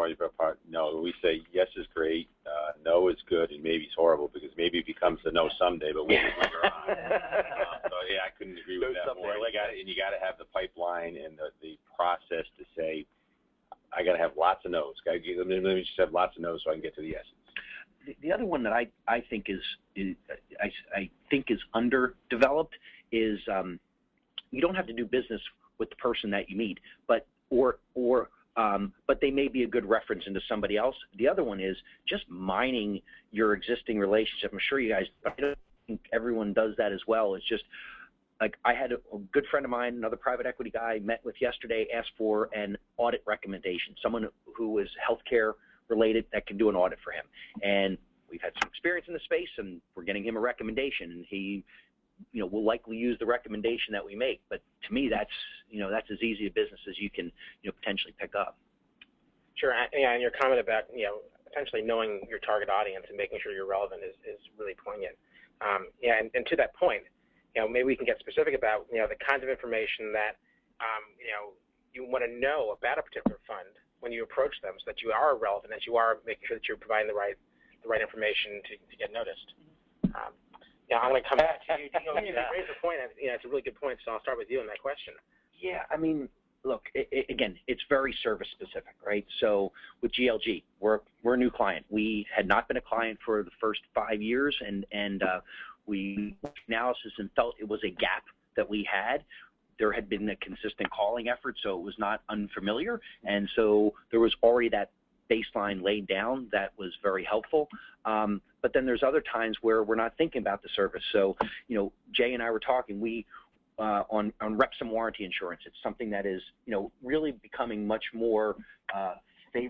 warranty part. No, we say yes is great, no is good, and maybe is horrible, because maybe it becomes the no someday, but we'll be later on. So yeah, I couldn't agree with that more. You got to have the pipeline and the process to say, I got to have lots of no's. Let me just have lots of no's so I can get to the yeses. The other one that I think is underdeveloped is you don't have to do business with the person that you meet, but they may be a good reference into somebody else. The other one is just mining your existing relationship. I'm sure you guys, I don't think everyone does that as well. It's just like I had a good friend of mine, another private equity guy, met with yesterday, asked for an audit recommendation, someone who is healthcare related that can do an audit for him. And we've had some experience in the space, and we're getting him a recommendation, and he will likely use the recommendation that we make. But to me, that's as easy a business as you can potentially pick up. Sure. Yeah, and your comment about potentially knowing your target audience and making sure you're relevant is really poignant. Yeah, and to that point, maybe we can get specific about the kinds of information that you want to know about a particular fund when you approach them, so that you are relevant, that you are making sure that you're providing the right information to get noticed. I'm going to come back to you. You raised a point. It's a really good point. So I'll start with you on that question. Yeah, I mean, look, again, it's very service specific, right? So with GLG, we're a new client. We had not been a client for the first 5 years, and we analysis and felt it was a gap that we had. There had been a consistent calling effort, so it was not unfamiliar, and so there was already that baseline laid down that was very helpful. But then there's other times where we're not thinking about the service. So, Jay and I were talking, on reps and warranty insurance. It's something that is, really becoming much more